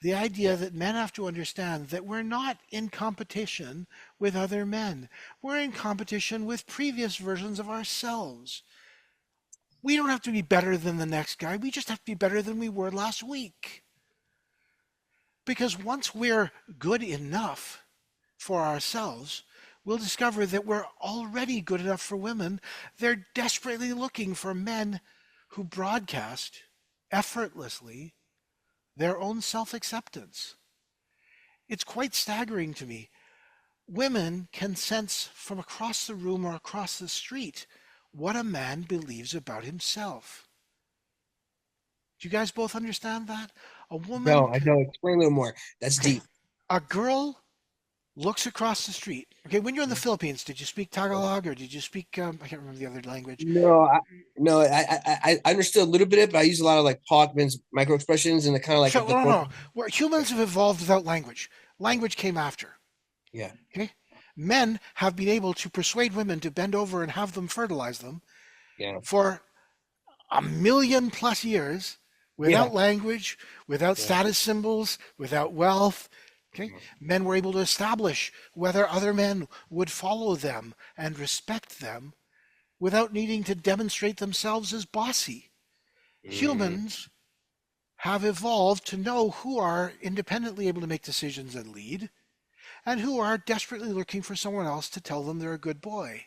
The idea Yeah. that men have to understand that we're not in competition with other men. We're in competition with previous versions of ourselves. We don't have to be better than the next guy. We just have to be better than we were last week. Because once we're good enough for ourselves, we'll discover that we're already good enough for women. They're desperately looking for men who broadcast effortlessly their own self-acceptance. It's quite staggering to me. Women can sense from across the room or across the street what a man believes about himself. Do you guys both understand that? A woman, No, I know. Explain a little more. That's okay, deep. a girl looks across the street. Okay, when you're in the Philippines, did you speak Tagalog or did you speak, I can't remember the other language. No, no, I understood a little bit of it, but I use a lot of like Pogman's micro expressions and the kind of like So, the no, no, quote. no. Where humans have evolved without language. Language came after. Yeah, Okay? Men have been able to persuade women to bend over and have them fertilize them yeah, for a million plus years yeah, without language, without yeah, status symbols, without wealth. Okay? Men were able to establish whether other men would follow them and respect them without needing to demonstrate themselves as bossy. mm, Humans have evolved to know who are independently able to make decisions and lead, and who are desperately looking for someone else to tell them they're a good boy.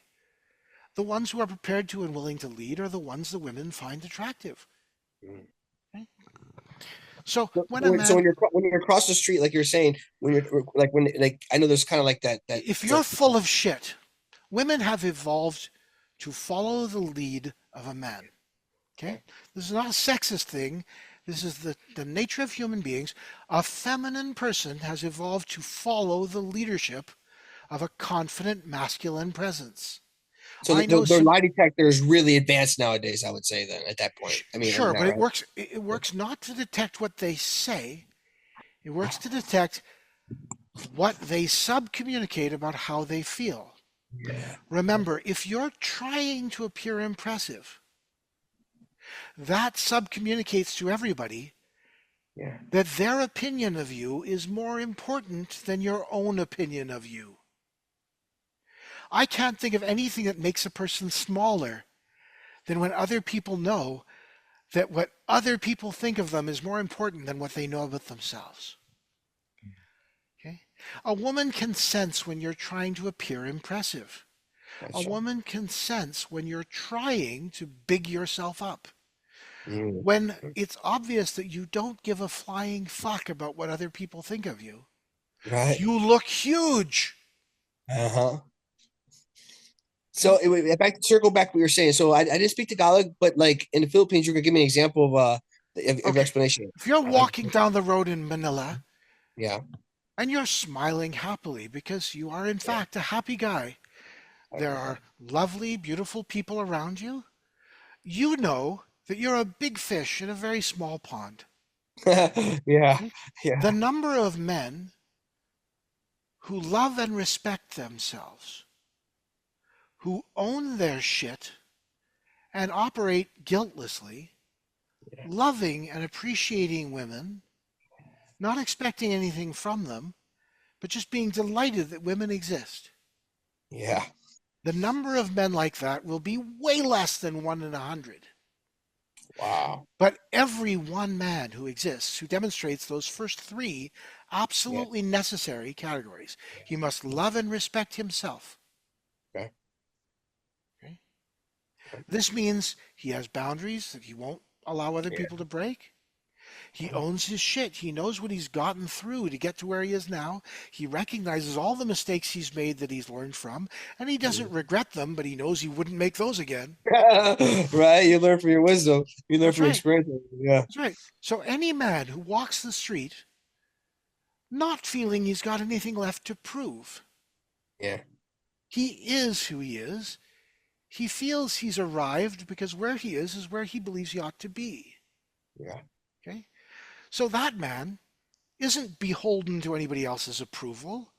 The ones who are prepared to and willing to lead are the ones the women find attractive. mm. Okay? So So, when a so man, when you're across the street, like you're saying, when you're like when like I know there's kind of like that if it's like you're full of shit, women have evolved to follow the lead of a man. Okay? This is not a sexist thing. This is the nature of human beings. A feminine person has evolved to follow the leadership of a confident masculine presence. so I know their some, lie detector is really advanced nowadays. I would say then at that point. I mean, isn't sure, that but it right? works. It works not to detect what they say. It works to detect what they subcommunicate about how they feel. Yeah, Remember, if you're trying to appear impressive, that subcommunicates to everybody yeah, that their opinion of you is more important than your own opinion of you. I can't think of anything that makes a person smaller than when other people know that what other people think of them is more important than what they know about themselves. Okay? A woman can sense when you're trying to appear impressive. A that's right. woman can sense when you're trying to big yourself up. Mm, When it's obvious that you don't give a flying fuck about what other people think of you. right. You look huge. Uh-huh. So Okay? back circle back what you were saying. So I didn't speak Tagalog, but like in the Philippines, you could give me an example of your Okay. explanation. If you're Uh, walking down the road in Manila yeah, and you're smiling happily because you are in yeah, fact a happy guy, there uh, are lovely, beautiful people around you, you know that you're a big fish in a very small pond. yeah, Okay? The yeah, number of men who love and respect themselves, who own their shit and operate guiltlessly, yeah, loving and appreciating women, not expecting anything from them, but just being delighted that women exist. yeah. The number of men like that will be way less than 1 in 100. Wow. But every one man who exists who demonstrates those first three Yeah. absolutely necessary categories, he must love and respect himself. Okay. Okay? This means he has boundaries that he won't allow other Yeah. people to break. He owns his shit. He knows what he's gotten through to get to where he is now. He recognizes all the mistakes he's made that he's learned from, and he doesn't regret them, but he knows he wouldn't make those again. Right. You learn from your wisdom. You learn That's from your right. experience. Yeah. That's right. So any man who walks the street not feeling he's got anything left to prove, Yeah. he is who he is. He feels he's arrived because where he is where he believes he ought to be. Yeah. Okay? So that man isn't beholden to anybody else's approval.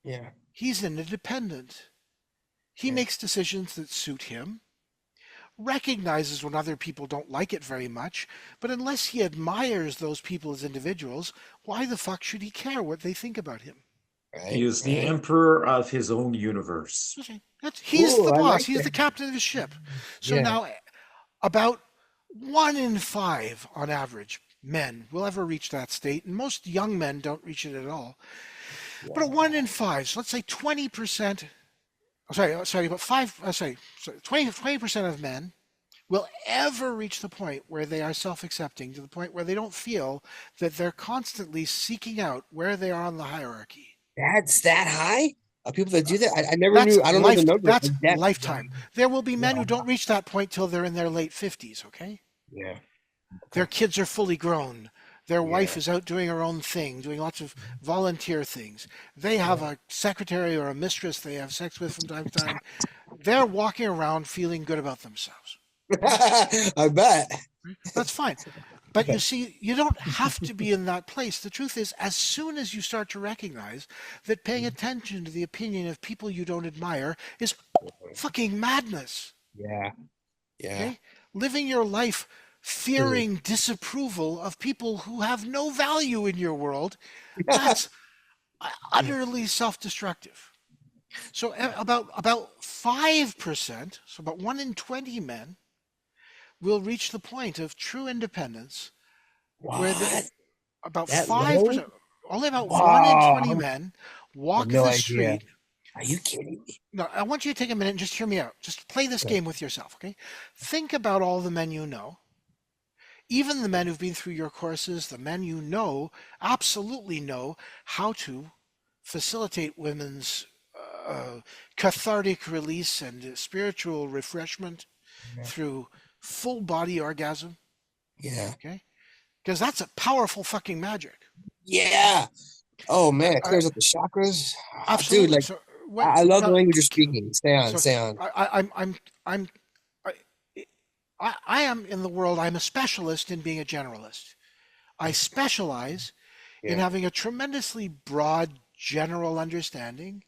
Yeah. He's an independent. He Yeah. makes decisions that suit him, recognizes when other people don't like it very much, but unless he admires those people as individuals, why the fuck should he care what they think about him? He Right. is the Right. emperor of his own universe. Okay. He's the Ooh, I boss. like He's the that. captain of the ship. So Yeah. now, about 1 in 5 on average men will ever reach that state, and most young men don't reach it at all. But a 1 in 5, so let's say 20%. About five. 20% of men will ever reach the point where they are self-accepting, to the point where they don't feel that they're constantly seeking out where they are on the hierarchy. That's that high? People that do that? I never That's knew. I don't know the life. number. That's But lifetime. There will be men yeah. who don't reach that point till they're in their late 50s. Okay, Yeah. their Okay. kids are fully grown. Their wife Yeah. is out doing her own thing, doing lots of volunteer things. They have a secretary or a mistress they have sex with from time to time. They're walking around feeling good about themselves. Okay, I bet. that's fine. But you see, you don't have to be in that place. The truth is, as soon as you start to recognize that paying attention to the opinion of people you don't admire is fucking madness, Yeah. Yeah. okay? Living your life True. fearing disapproval of people who have no value in your world, that's utterly self-destructive. So about 5%, so about 1 in 20 men will reach the point of true independence where What? about That low? 5%, only about 1 in 20 Wow. men I have walk no the idea. street. Are you kidding me? No, I want you to take a minute and just hear me out. Just play this Okay. game with yourself, okay? Think about all the men you know, even the men who've been through your courses, the men you know absolutely know how to facilitate women's cathartic release and spiritual refreshment Yeah. through full body orgasm, Yeah. okay? Because that's a powerful fucking magic. Yeah. Oh man, it I, clears up the chakras. Ah, dude, Absolutely. like So what? I love the Now, language you're speaking. Stay on, so stay on. I'm I, I am in the world. I'm a specialist in being a generalist. I specialize in Yeah. having a tremendously broad general understanding,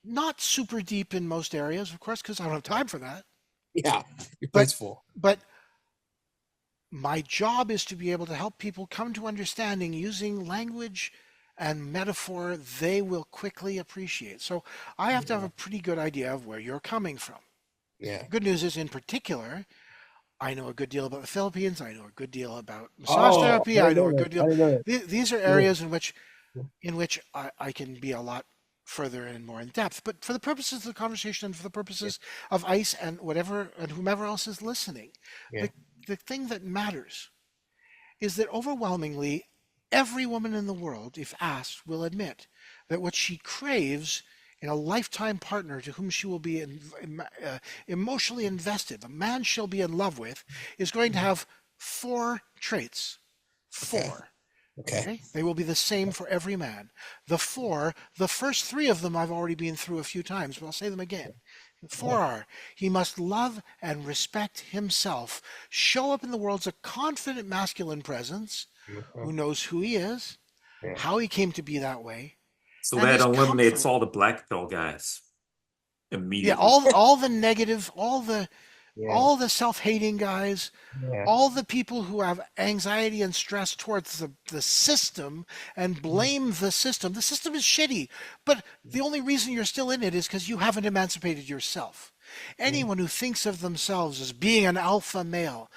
not super deep in most areas, of course, because I don't have time for that. Yeah. Your But plate's full. but my job is to be able to help people come to understanding using language and metaphor they will quickly appreciate. So I have to have Yeah. a pretty good idea of where you're coming from. Yeah. Good news is, in particular, I know a good deal about the Philippines. I know a good deal about massage Oh, I therapy. I didn't know know a that. good I deal. didn't know that. These are Yeah. areas in which I can be a lot further and more in depth. But for the purposes of the conversation and for the Yeah. purposes of ICE and whatever and whomever else is listening, Yeah. the the thing that matters is that overwhelmingly every woman in the world, if asked, will admit that what she craves in a lifetime partner to whom she will be emotionally invested, the man she'll be in love with, is going to have 4 traits. Okay. 4. Okay. Okay? They will be the same for every man. The first 3 of them I've already been through a few times, but I'll say them again. 4 are: he must love and respect himself, show up in the world as a confident masculine presence Okay. who knows who he is, Yeah. how he came to be that way, So and that is eliminates comfort. all the black pill guys Yeah, immediately. all the negative, Yeah. all the self-hating guys, Yeah. all the people who have anxiety and stress towards the system and blame the system. The system is shitty, but the only reason you're still in it is because you haven't emancipated yourself. Yeah. Anyone who thinks of themselves as being an alpha male,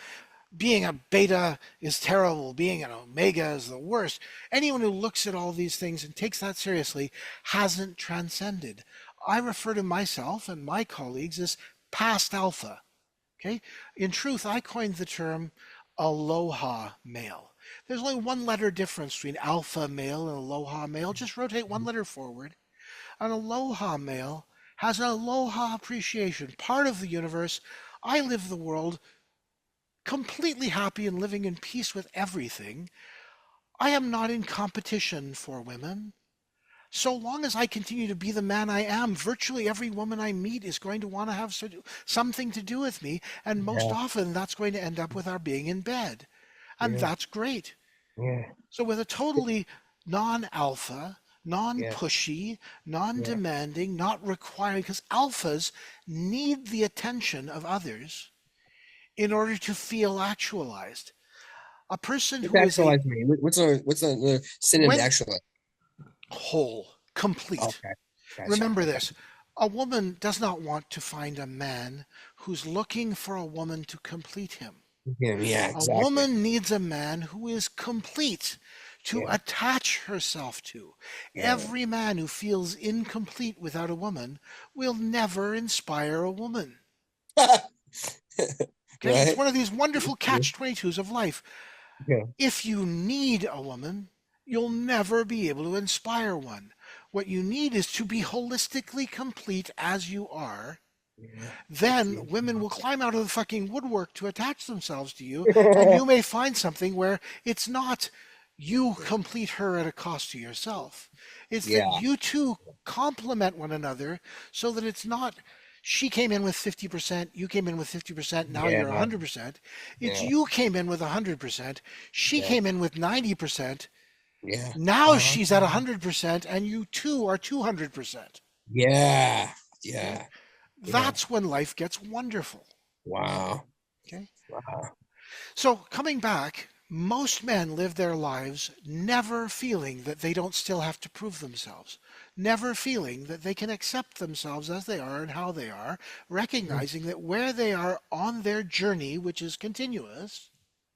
being a beta is terrible, being an omega is the worst. Anyone who looks at all these things and takes that seriously hasn't transcended. I refer to myself and my colleagues as past alpha. Okay? In truth, I coined the term aloha male. There's only one letter difference between alpha male and aloha male. Just rotate one letter forward. An aloha male has an aloha appreciation, part of the universe. I live the world completely happy and living in peace with everything. I am not in competition for women. So long as I continue to be the man I am, virtually every woman I meet is going to want to have something to do with me, and most Yeah. often that's going to end up with our being in bed. And Yeah. that's great. Yeah. So with a totally non-alpha, Yeah. non-pushy, Yeah. non-demanding, not requiring, because alphas need the attention of others in order to feel actualized. A person What's who is a actualize me? What's a synonym to when actualize? whole, complete. Okay, gotcha. Remember Okay. this. A woman does not want to find a man who's looking for a woman to complete him. Yeah, A exactly. woman needs a man who is complete to Yeah, attach herself to. yeah. Every man who feels incomplete without a woman will never inspire a woman. Okay? It's Right? one of these wonderful catch 22s of life. Yeah. If you need a woman, you'll never be able to inspire one. What you need is to be holistically complete as you are. Yeah. Then women will climb out of the fucking woodwork to attach themselves to you, and you may find something where it's not you complete her at a cost to yourself. It's that Yeah. you two complement one another so that it's not she came in with 50%, you came in with 50%, now you're Yeah. 100%. It's Yeah. you came in with 100%, she Yeah. came in with 90%, Yeah. now Uh, she's at 100%, and you two are 200%. yeah. Okay? Yeah. Yeah. That's when life gets wonderful. Wow. Okay? Wow. So, coming back, most men live their lives never feeling that they don't still have to prove themselves, never feeling that they can accept themselves as they are and how they are, recognizing that where they are on their journey, which is continuous,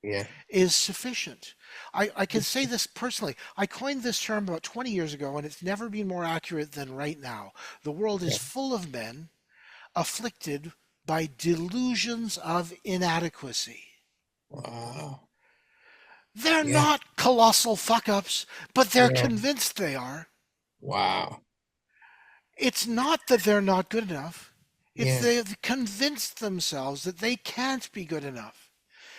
Yeah. is sufficient. I can say this personally. I coined this term about 20 years ago, and it's never been more accurate than right now. The world is Okay. full of men afflicted by delusions of inadequacy. Wow. They're Yeah. not colossal fuck ups, but they're Yeah. convinced they are. Wow. It's not that they're not good enough, it's Yeah. they've convinced themselves that they can't be good enough.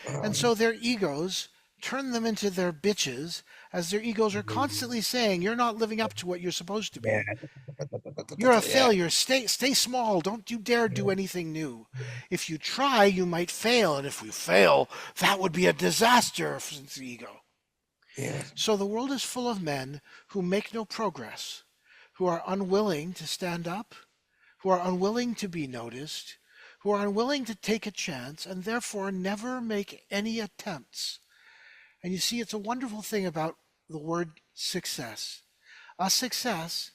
And Wow. so their egos turn them into their bitches, as their egos are constantly saying, you're not living up to what you're supposed to Yeah. be. You're a Yeah. failure. Stay small. Don't you dare do anything new. If you try, you might fail. And if we fail, that would be a disaster for the ego. Yeah. So the world is full of men who make no progress, who are unwilling to stand up, who are unwilling to be noticed, who are unwilling to take a chance, and therefore never make any attempts. And you see, it's a wonderful thing about the word success. A success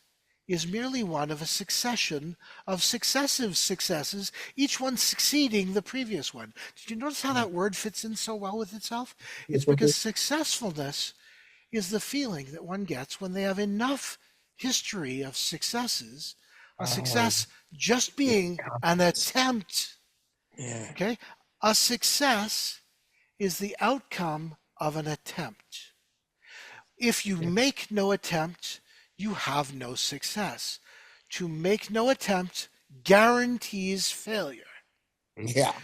is merely one of a succession of successive successes, each one succeeding the previous one. Did you notice how that word fits in so well with itself? It's because successfulness is the feeling that one gets when they have enough history of successes, a Um, success just being an attempt. yeah. Okay? A success is the outcome of an attempt. If you make no attempt, you have no success. To make no attempt guarantees failure. Yeah.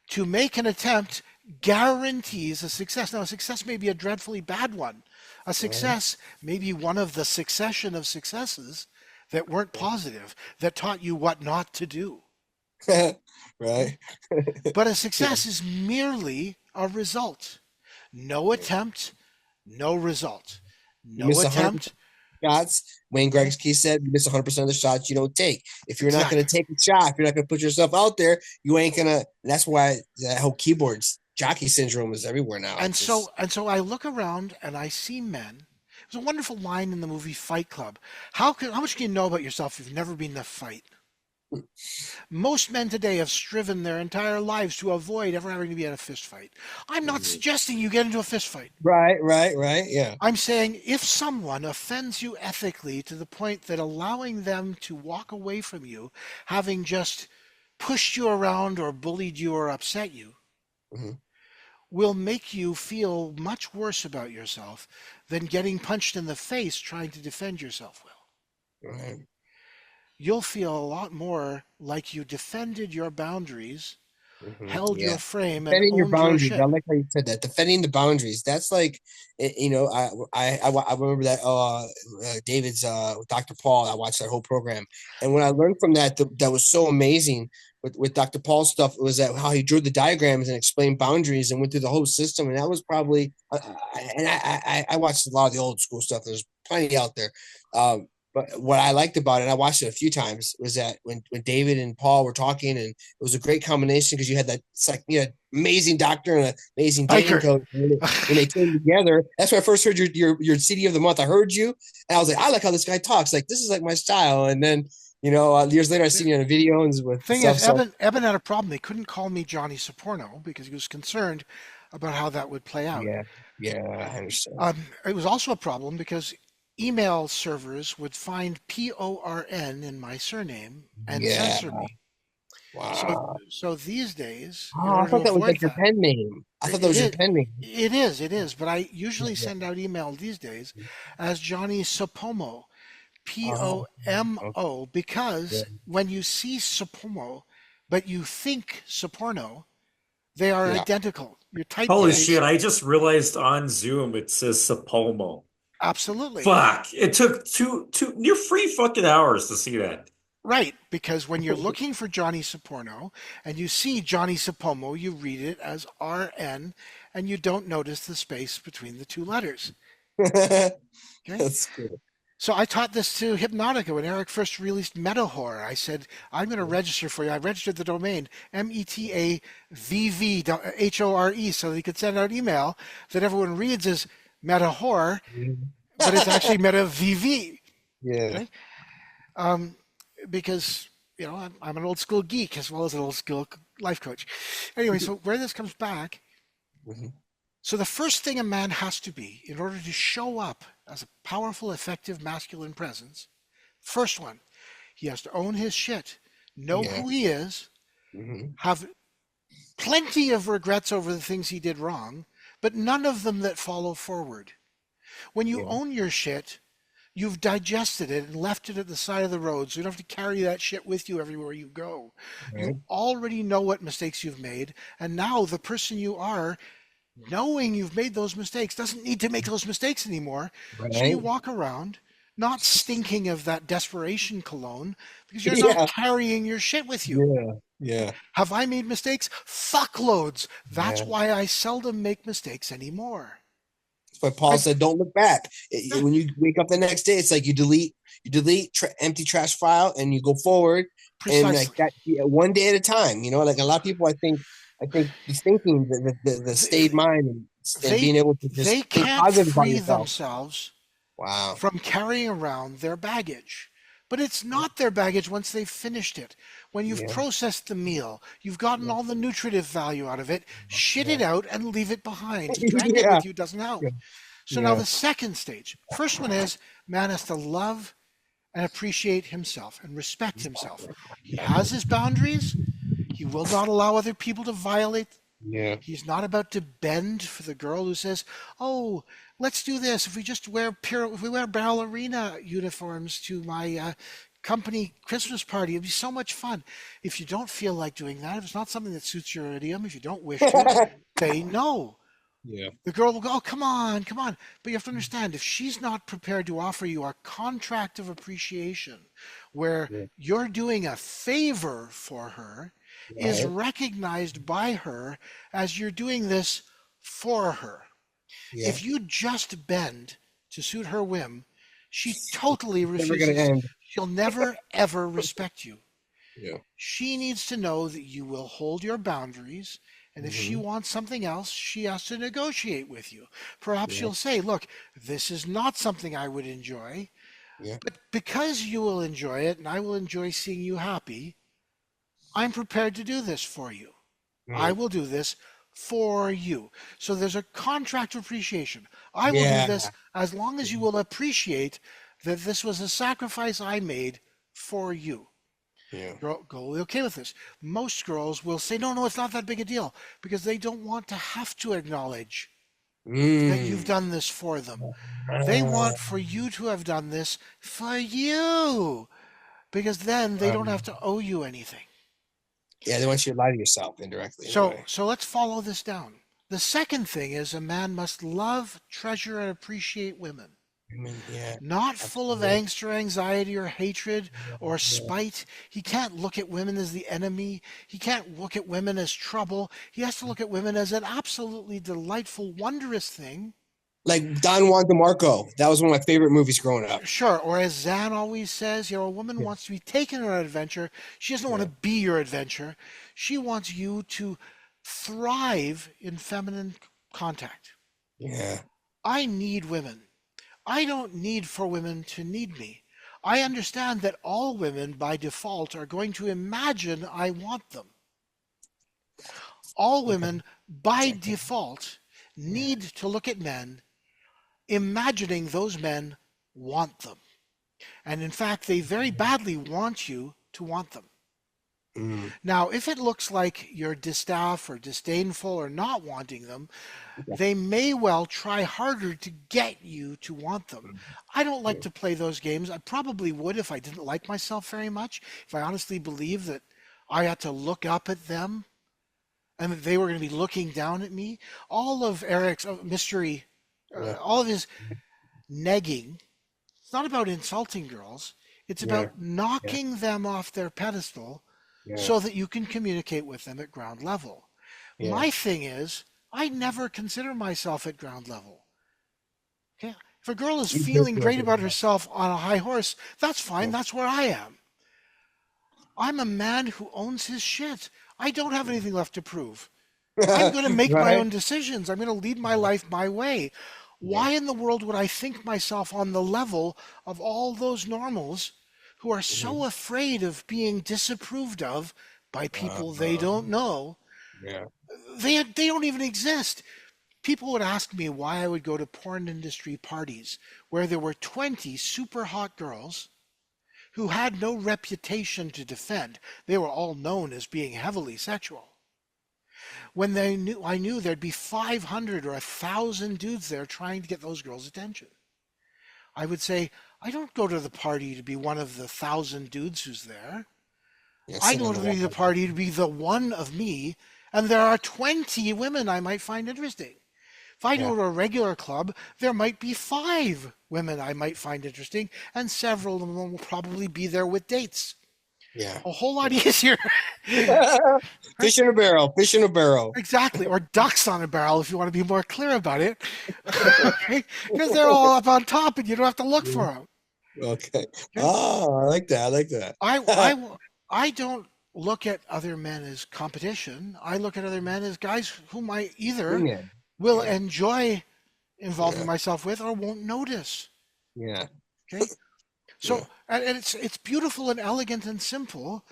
To make an attempt guarantees a success. Now, a success may be a dreadfully bad one. A Right. success may be one of the succession of successes that weren't positive, that taught you what not to do. Okay? Right. But a Yeah. success is merely a result. No attempt, no result. You No miss 100% attempt. shots. Wayne Okay? Gretzky said, "You miss 100% of the shots you don't take. If you're not going Exactly. to take a shot, if you're not going to put yourself out there, you ain't gonna." That's why that whole keyboards jockey syndrome is everywhere now. And It's just so I look around and I see men. There's a wonderful line in the movie Fight Club. How much can you know about yourself if you've never been in a fight? Most men today have striven their entire lives to avoid ever having to be in a fist fight. I'm not suggesting you get into a fist fight. right. Yeah, I'm saying if someone offends you ethically to the point that allowing them to walk away from you, having just pushed you around or bullied you or upset you, hmm will make you feel much worse about yourself than getting punched in the face trying to defend yourself well. right. You'll feel a lot more like you defended your boundaries, held Yeah. your frame, and Defending your owned your boundaries. I shit. like how you said that. Defending the boundaries. That's like, I remember that David's Dr. Paul. I watched that whole program, and what I learned from that that was so amazing with Dr. Paul's stuff was that how he drew the diagrams and explained boundaries and went through the whole system, and that was probably and I watched a lot of the old school stuff. There's plenty out there. But what I liked about it, and I watched it a few times, was that when David and Paul were talking, and it was a great combination because you had that amazing doctor and an amazing dating Biker. coach. When they came together, that's when I first heard your CD of the month. I heard you, and I was like, I like how this guy talks. Like, this is like my style. And then years later, I seen you in a video and with Thing stuff. is, Eben had a problem. They couldn't call me Johnny Soporno because he was concerned about how that would play out. Yeah, I understand. It was also a problem because email servers would find PORN in my surname and censor me. Wow. So these days, in Oh, I order to thought that was avoid like your that, pen name. I thought that was your pen name. it is. But I usually send out email these days as Johnny Sopomo, POMO, because when you see Sopomo, but you think Soporno, they are identical. Your Holy typeface. shit, I just realized on Zoom it says Sapomo. Absolutely. Fuck. It took two near 3 fucking hours to see that. Right, because when you're looking for Johnny Soporno and you see Johnny Sopomo, you read it as RN and you don't notice the space between the two letters. Okay? That's cool. So I taught this to Hypnotica when Eric first released MetaHore. I said, I'm going to register for you. I registered the domain METAVVHORE so that he could send out email that everyone reads as MetaHore, but it's actually MetaVV. Yeah. Okay? Because I'm an old school geek as well as an old school life coach. Anyway, so where this comes back, so the first thing a man has to be in order to show up as a powerful, effective masculine presence, first one, he has to own his shit, know who he is, have plenty of regrets over the things he did wrong, but none of them that follow forward. When you own your shit, you've digested it and left it at the side of the road, so you don't have to carry that shit with you everywhere you go. You already know what mistakes you've made, and now the person you are, knowing you've made those mistakes, doesn't need to make those mistakes anymore. So you walk around not stinking of that desperation cologne because you're not carrying your shit with you. Yeah. Have I made mistakes? Fuckloads. That's why I seldom make mistakes anymore. That's why Paul said, "Don't look back." When you wake up the next day, it's like you delete empty trash file and you go forward. Precisely. And like that, one day at a time. Like a lot of people, I think is thinking the stayed mind and being able to just they think can't positive about free yourself. themselves Wow. from carrying around their baggage. But it's not their baggage once they've finished it. When you've processed the meal, you've gotten all the nutritive value out of it, shit it out and leave it behind. To drag it with you doesn't help. So now the second stage. First one is man has to love and appreciate himself and respect himself. He has his boundaries. He will not allow other people to violate. He's not about to bend for the girl who says, "Oh, let's do this. If we wear ballerina uniforms to my company Christmas party, it'd be so much fun." If you don't feel like doing that, if it's not something that suits your idiom, if you don't wish to, say no. The girl will go, "Oh, come on. But you have to understand, if she's not prepared to offer you a contract of appreciation where you're doing a favor for her, is recognized by her as you're doing this for her. If you just bend to suit her whim, she totally refuses. She'll never, ever respect you. She needs to know that you will hold your boundaries. And if she wants something else, she has to negotiate with you. Perhaps she'll say, "Look, this is not something I would enjoy, but because you will enjoy it and I will enjoy seeing you happy, I'm prepared to do this for you. I will do this for you." So there's a contract of appreciation. I will do this as long as you will appreciate that this was a sacrifice I made for you. Girl will be okay with this. Most girls will say, no, it's not that big a deal, because they don't want to have to acknowledge that you've done this for them. They want for you to have done this for you, because then they don't have to owe you anything. Yeah, they want you to lie to yourself indirectly. So let's follow this down. The second thing is a man must love, treasure, and appreciate women. Not full of angst or anxiety or hatred or spite. He can't look at women as the enemy. He can't look at women as trouble. He has to look at women as an absolutely delightful, wondrous thing Like Don Juan DeMarco. That was one of my favorite movies growing up. Sure, or as Zan always says, a woman Yeah. wants to be taken on an adventure. She doesn't want Yeah. to be your adventure. She wants you to thrive in feminine contact. Yeah. I need women. I don't need for women to need me. I understand that all women by default are going to imagine I want them. All Okay. women by default need to look at men imagining those men want them. And in fact, they very badly want you to want them. Mm. Now, if it looks like you're distaff or disdainful or not wanting them, they may well try harder to get you to want them. I don't like to play those games. I probably would if I didn't like myself very much, if I honestly believed that I had to look up at them and that they were going to be looking down at me. All of Eric's mystery, Yeah. all of his negging, it's not about insulting girls. It's Yeah. about knocking them off their pedestal Yeah. so that you can communicate with them at ground level. Yeah. My thing is, I never consider myself at ground level. Okay? If a girl is You feeling just great like about it. herself on a high horse, that's fine. Yeah. That's where I am. I'm a man who owns his shit. I don't have anything left to prove. I'm going to make my Right? own decisions. I'm going to lead my life my way. Why in the world would I think myself on the level of all those normals who are so afraid of being disapproved of by people they don't know? Yeah. They don't even exist. People would ask me why I would go to porn industry parties where there were 20 super hot girls who had no reputation to defend. They were all known as being heavily sexual. When I knew there'd be 500 or 1,000 dudes there trying to get those girls' attention. I would say, I don't go to the party to be one of the 1,000 dudes who's there. Yeah. I Sitting go on to the the wall. party to be the one of me, and there are 20 women I might find interesting. If I Yeah. go to a regular club, there might be 5 women I might find interesting, and several of them will probably be there with dates. Yeah. A whole lot easier. Fish in a barrel. Fish in a barrel. Exactly, or ducks on a barrel if you want to be more clear about it. Okay? Because they're all up on top and you don't have to look for them. Okay. Okay? Oh, I like that. I like that. I don't look at other men as competition. I look at other men as guys whom I either Yeah. will Yeah. enjoy involving Yeah. myself with or won't notice. Yeah. Okay? So, Yeah. and it's beautiful and elegant and simple.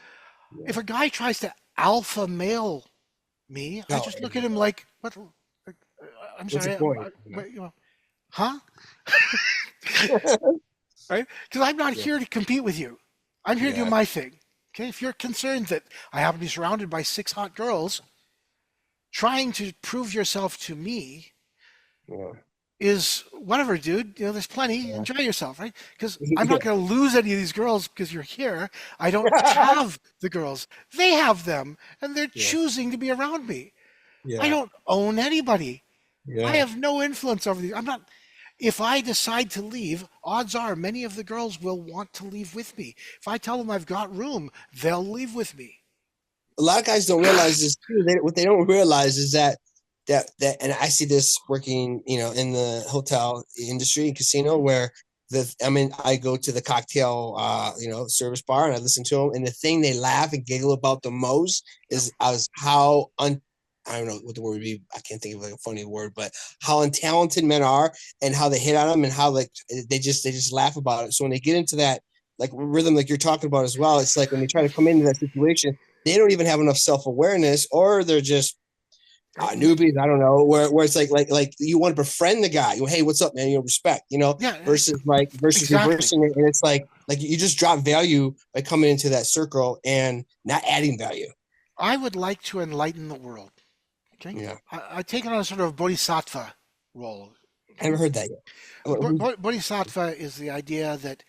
Yeah. If a guy tries to alpha male me, I No, just look at him like, what? I'm what's the sorry, point? huh? Right? Because I'm not Yeah. here to compete with you. I'm here to do Yeah. my thing. Okay? If you're concerned that I happen to be surrounded by 6 hot girls, trying to prove yourself to me Yeah. is whatever, dude. There's plenty. Yeah. Enjoy yourself, right? Because I'm not going to lose any of these girls because you're here. I don't Yeah. have the girls. They have them, and they're Yeah. choosing to be around me. I Yeah. don't own anybody. I Yeah. have no influence over these. I'm not. If I decide to leave, odds are many of the girls will want to leave with me. If I tell them I've got room, they'll leave with me. A lot of guys don't realize this too. What they don't realize is that, and I see this working, in the hotel industry and casino where I go to the cocktail, service bar and I listen to them, and the thing they laugh and giggle about the most is how I don't know what the word would be. I can't think of like a funny word, but how untalented men are and how they hit on them and how like they just laugh about it. So when they get into that like rhythm, like you're talking about as well, it's like when they try to come into that situation, they don't even have enough self-awareness, or they're just newbies. I don't know, where it's like you want to befriend the guy. Hey, what's up, man? Respect, Yeah, versus exactly. reversing it, and it's like you just drop value by coming into that circle and not adding value. I would like to enlighten the world. Okay, Yeah, I take on a sort of bodhisattva role. I never heard that yet. Bodhisattva is the idea that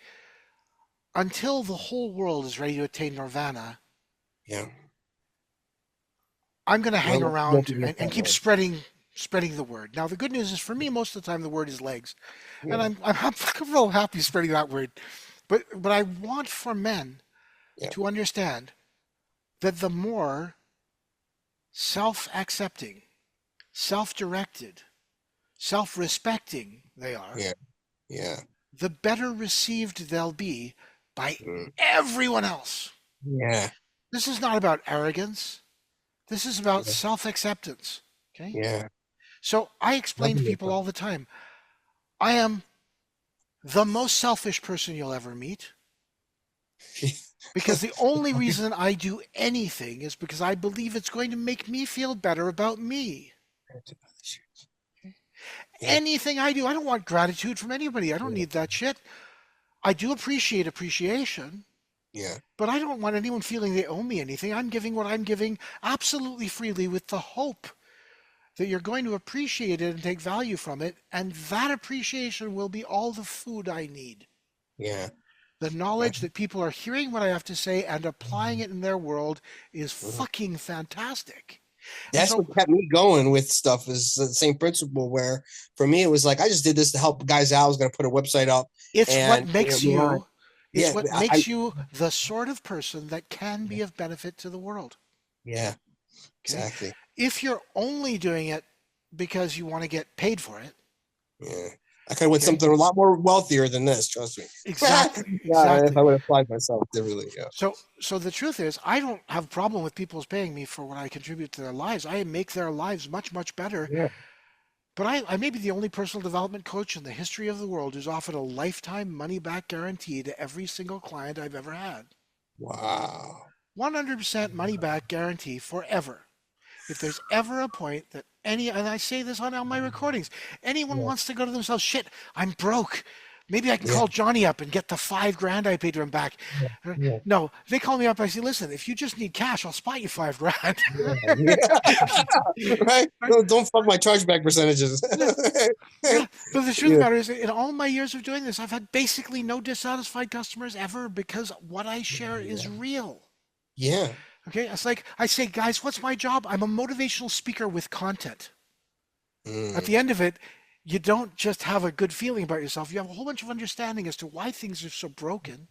until the whole world is ready to attain nirvana, Yeah, I'm going to hang around and that keep way. spreading the word. Now, the good news is for me, most of the time, the word is legs, Yeah, and I'm real happy spreading that word. But I want for men yeah, to understand that the more self-accepting, self-directed, self-respecting they are, Yeah. Yeah. the better received they'll be by Mm. everyone else. Yeah. This is not about arrogance. This is about Yeah. self-acceptance. Okay? Yeah. So I explain to people all the time, I am the most selfish person you'll ever meet. Because the only reason I do anything is because I believe it's going to make me feel better about me. Yeah. Anything I do, I don't want gratitude from anybody. I don't need that shit. I do appreciate appreciation, Yeah. but I don't want anyone feeling they owe me anything. I'm giving what I'm giving absolutely freely with the hope that you're going to appreciate it and take value from it, and that appreciation will be all the food I need. Yeah. The knowledge that people are hearing what I have to say and applying it in their world is Mhm. fucking fantastic. And That's so what kept me going with stuff is the same principle where for me it was like I just did this to help guys out. I was going to put a website up it's what and makes behind, you it's yeah, what I makes you the sort of person that can be of benefit to the world. yeah, Okay? exactly. If you're only doing it because you want to get paid for it, Yeah. I could have went okay? something a lot more wealthier than this, trust me. Exactly, Yeah, if exactly. I would have applied myself differently. Yeah. So the truth is, I don't have a problem with people paying me for what I contribute to their lives. I make their lives much, much better. Yeah. But I may be the only personal development coach in the history of the world who's offered a lifetime money back guarantee to every single client I've ever had. Wow. 100% money back guarantee forever. If there's ever a point that and I say this on all my recordings, anyone Yeah. wants to go to themselves, shit, I'm broke. Maybe I can Yeah. call Johnny up and get the $5,000 I paid to him back. Yeah. No, they call me up. I say, listen, if you just need cash, I'll spot you $5,000. Yeah. Right? Don't fuck my chargeback percentages. Yeah, yeah. But the truth of the Yeah. matter is, in all my years of doing this, I've had basically no dissatisfied customers ever because what I share is real. Yeah. Okay, it's like I say, guys, what's my job? I'm a motivational speaker with content. At Mm. the end of it, you don't just have a good feeling about yourself. You have a whole bunch of understanding as to why things are so broken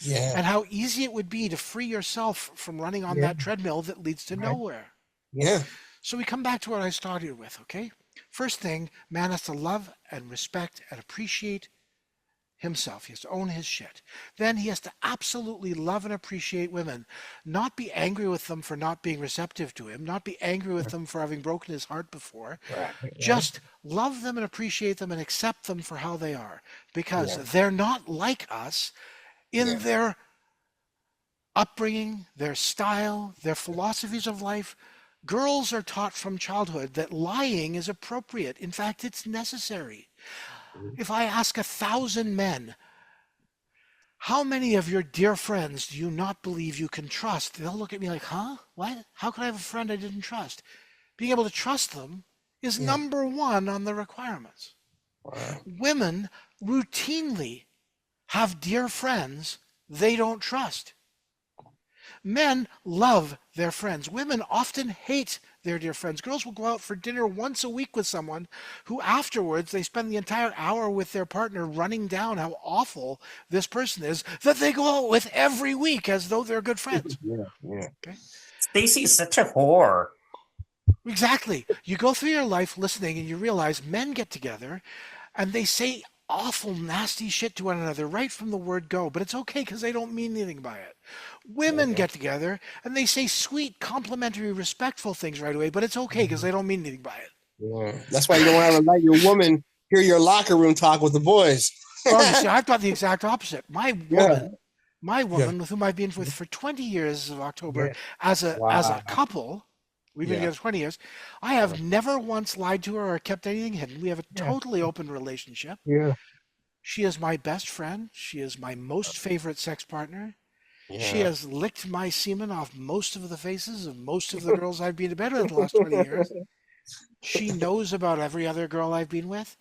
Yeah. and how easy it would be to free yourself from running on Yeah. that treadmill that leads to Right. nowhere. Yeah. So we come back to what I started with, okay? First thing, man has to love and respect and appreciate himself. He has to own his shit. Then he has to absolutely love and appreciate women. Not be angry with them for not being receptive to him, not be angry with them for having broken his heart before. Right. Just love them and appreciate them and accept them for how they are. Because Yeah. they're not like us in Yeah. their upbringing, their style, their philosophies of life. Girls are taught from childhood that lying is appropriate. In fact, it's necessary. If I ask 1,000 men, how many of your dear friends do you not believe you can trust? They'll look at me like, huh? What? How could I have a friend I didn't trust? Being able to trust them is Yeah. number one on the requirements. Wow. Women routinely have dear friends they don't trust. Men love their friends. Women often hate their dear friends. Girls will go out for dinner once a week with someone who afterwards they spend the entire hour with their partner running down how awful this person is that they go out with every week as though they're good friends. Yeah. Yeah. Okay? Stacy is such a whore. Exactly. You go through your life listening and you realize men get together and they say awful, nasty shit to one another right from the word go, but it's okay because they don't mean anything by it. Women get together and they say sweet, complimentary, respectful things right away, but it's okay because they don't mean anything by it. Yeah. That's why you don't want to let your woman hear your locker room talk with the boys. Well, you see, I've got the exact opposite. Yeah. My Yeah. woman with whom I've been with for 20 years of October Yeah. as a Wow. couple, we've been Yeah. together 20 years. I have never once lied to her or kept anything hidden. We have a Yeah. totally open relationship. Yeah. She is my best friend. She is my most favorite sex partner. She Yeah. has licked my semen off most of the faces of most of the girls I've been to bed with the last 20 years. She knows about every other girl I've been with.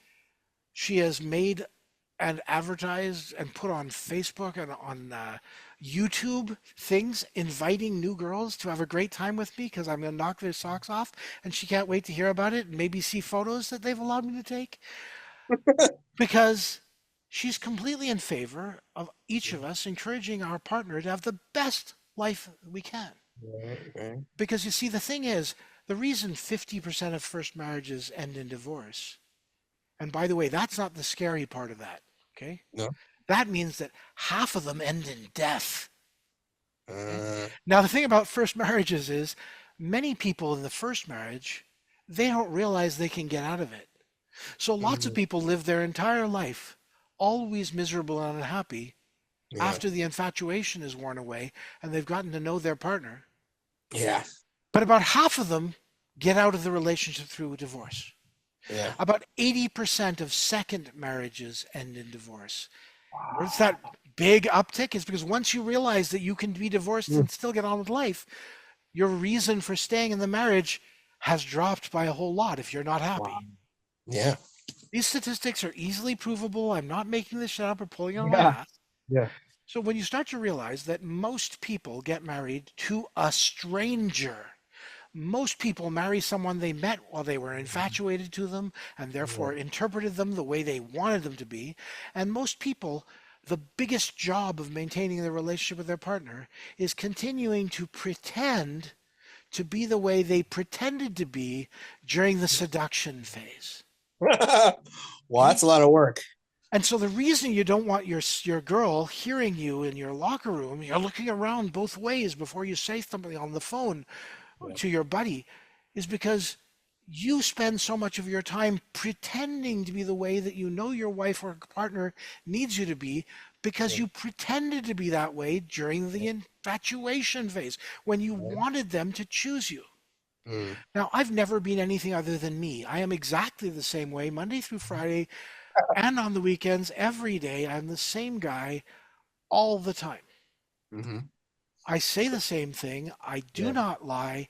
She has made and advertised and put on Facebook and on YouTube things inviting new girls to have a great time with me because I'm going to knock their socks off, and she can't wait to hear about it and maybe see photos that they've allowed me to take because she's completely in favor of each of us encouraging our partner to have the best life we can. Right. Because you see, the thing is, the reason 50% of first marriages end in divorce And by the way, that's not the scary part of that. Okay. No. That means that half of them end in death. Uh, Now, the thing about first marriages is many people in the first marriage, they don't realize they can get out of it. So lots of mhm, people live their entire life always miserable and unhappy yeah. after the infatuation is worn away and they've gotten to know their partner. Yeah. But about half of them get out of the relationship through divorce. Yeah. About 80% of second marriages end in divorce. Where's that big uptick? Is because once you realize that you can be divorced Mm, and still get on with life, your reason for staying in the marriage has dropped by a whole lot if you're not wow. happy. Yeah. These statistics are easily provable. I'm not making this shit up or pulling it on my Yeah. ass. Yeah. So when you start to realize that most people get married to a stranger, most people marry someone they met while they were infatuated to them and Yeah. therefore interpreted them the way they wanted them to be. And most people, the biggest job of maintaining their relationship with their partner is continuing to pretend to be the way they pretended to be during the seduction phase. Well, Okay? that's a lot of work. And so the reason you don't want your girl hearing you in your locker room, you're looking around both ways before you say something on the phone Yeah. to your buddy, is because you spend so much of your time pretending to be the way that you know your wife or partner needs you to be because Yeah. you pretended to be that way during the infatuation phase when you Right. wanted them to choose you. Mm. Now, I've never been anything other than me. I am exactly the same way, Monday through Friday and on the weekends, every day. I'm the same guy all the time. Hmm. I say the same thing. I do Yeah. not lie.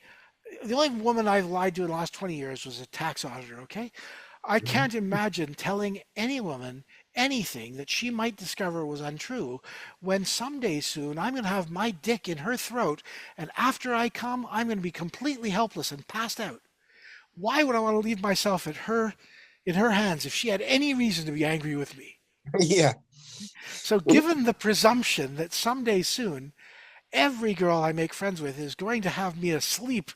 The only woman I've lied to in the last 20 years was a tax auditor, okay? I Mhm. can't imagine telling any woman anything that she might discover was untrue when someday soon I'm going to have my dick in her throat and after I come, I'm going to be completely helpless and passed out. Why would I want to leave myself at her in her hands if she had any reason to be angry with me? Yeah. So given the presumption that someday soon every girl I make friends with is going to have me asleep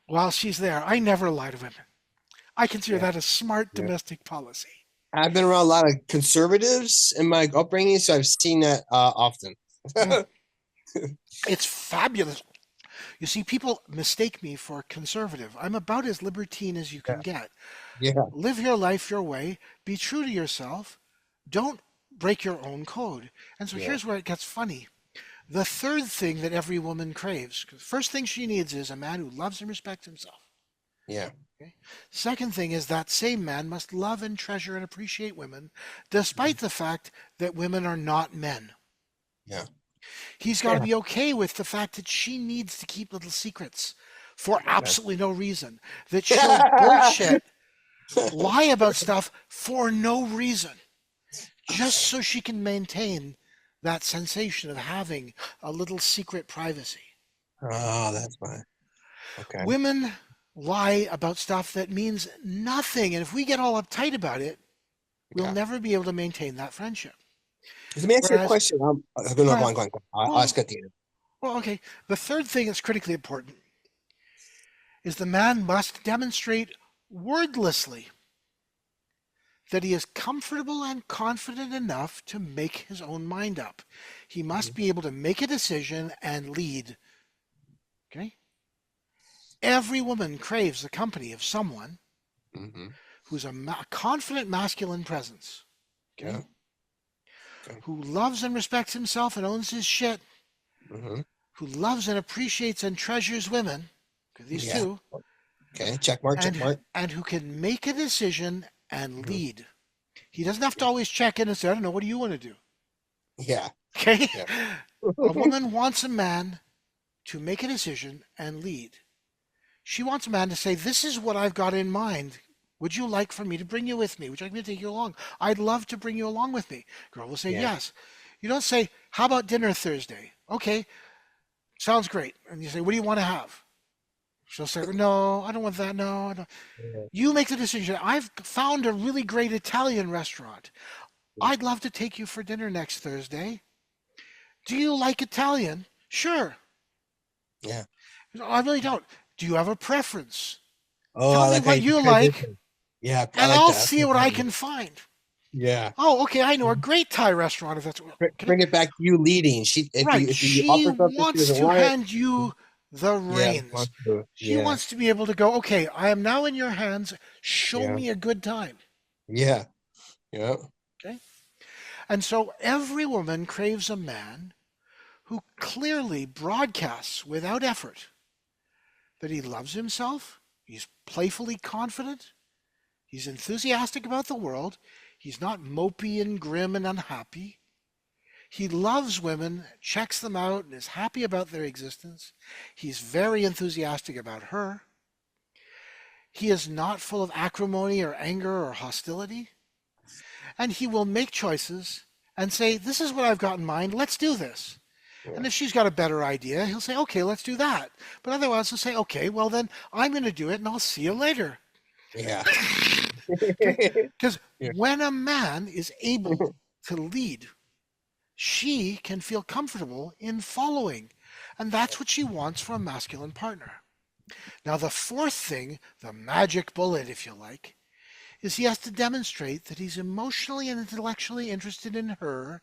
while she's there, I never lie to women. I consider Yeah. that a smart Yeah. domestic policy. I've been around a lot of conservatives in my upbringing, so I've seen that often. Mm. It's fabulous. You see, people mistake me for conservative. I'm about as libertine as you Yeah. can get. Yeah. Live your life your way. Be true to yourself. Don't break your own code. And so Yeah. here's where it gets funny. The third thing that every woman craves, first thing she needs is a man who loves and respects himself. Yeah. Okay? Second thing is that same man must love and treasure and appreciate women, despite the fact that women are not men. Yeah. He's got to Yeah. be okay with the fact that she needs to keep little secrets for Yeah. absolutely no reason, that she'll bullshit, lie about stuff for no reason, just so she can maintain that sensation of having a little secret privacy. Oh, that's fine. Okay. Women lie about stuff that means nothing, and if we get all uptight about it, we'll Yeah. never be able to maintain that friendship. Let me ask you a Whereas, question. No, go go ahead. on, go on, go on. I'll Well, ask at the end. well, okay. The third thing that's critically important is the man must demonstrate wordlessly that he is comfortable and confident enough to make his own mind up. He must Mhm. be able to make a decision and lead. Okay? Every woman craves the company of someone Mhm. who's a confident masculine presence. Yeah. Okay? Okay. Who loves and respects himself and owns his shit. Hmm. Who loves and appreciates and treasures women. These Yeah. two. Okay. Check mark. Check And mark. and who can make a decision and Mhm. lead. He doesn't have to always check in and say, I don't know, what do you want to do? Yeah. Okay? Yeah. A woman wants a man to make a decision and lead. She wants a man to say, this is what I've got in mind. Would you like for me to bring you with me? Would you like me to take you along? I'd love to bring you along with me. Girl will say Yeah. yes. You don't say, how about dinner Thursday? Okay, sounds great. And you say, what do you want to have? She'll say, no, I don't want that. No, I don't. Yeah. You make the decision. I've found a really great Italian restaurant. I'd love to take you for dinner next Thursday. Do you like Italian? Sure. Yeah. I really don't. Do you have a preference? Oh, Tell I me like how what you you like. transition. Yeah, I and like I'll that. see what I can find. Yeah. Oh, okay, I know a great Thai restaurant if that's what. Bring it back to you leading. Right. If you She offer something, she wants doesn't to want it. hand you the Yeah. reins. She Yeah. wants to be able to go, okay, I am now in your hands. Show Yeah. me a good time. Yeah. Yeah. Okay. And so every woman craves a man who clearly broadcasts without effort that he loves himself, he's playfully confident, he's enthusiastic about the world, he's not mopey and grim and unhappy. He loves women, checks them out, and is happy about their existence. He's very enthusiastic about her. He is not full of acrimony or anger or hostility. And he will make choices and say, this is what I've got in mind, let's do this. And if she's got a better idea, he'll say, okay, let's do that. But otherwise, he'll say, okay, well then I'm going to do it and I'll see you later. Yeah. Because Yeah. when a man is able to lead, she can feel comfortable in following. And that's what she wants from a masculine partner. Now, the fourth thing, the magic bullet, if you like, is he has to demonstrate that he's emotionally and intellectually interested in her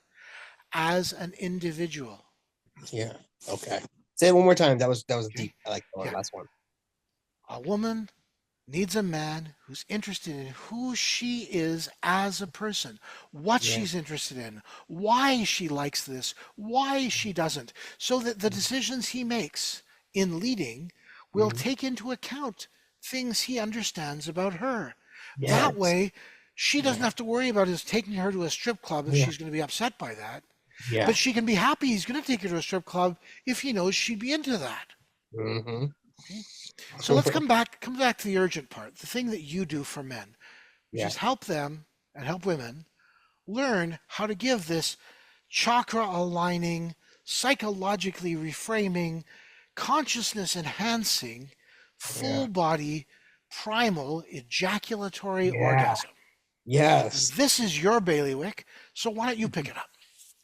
as an individual. Yeah. Okay. Say it one more time. That was Okay. deep. I like the Yeah. last one. A woman needs a man who's interested in who she is as a person, what Yeah. she's interested in, why she likes this, why she doesn't, so that the decisions he makes in leading will Mhm. take into account things he understands about her. Yes. That way, she doesn't Yeah. have to worry about his taking her to a strip club if Yeah. she's going to be upset by that. Yeah. But she can be happy he's going to take her to a strip club if he knows she'd be into that. Mm-hmm. Okay? So let's come back to the urgent part, the thing that you do for men, which Yeah. is help them and help women learn how to give this chakra aligning, psychologically reframing, consciousness enhancing, full body, primal ejaculatory Yeah. orgasm. And Yes. this is your bailiwick, so why don't you pick it up?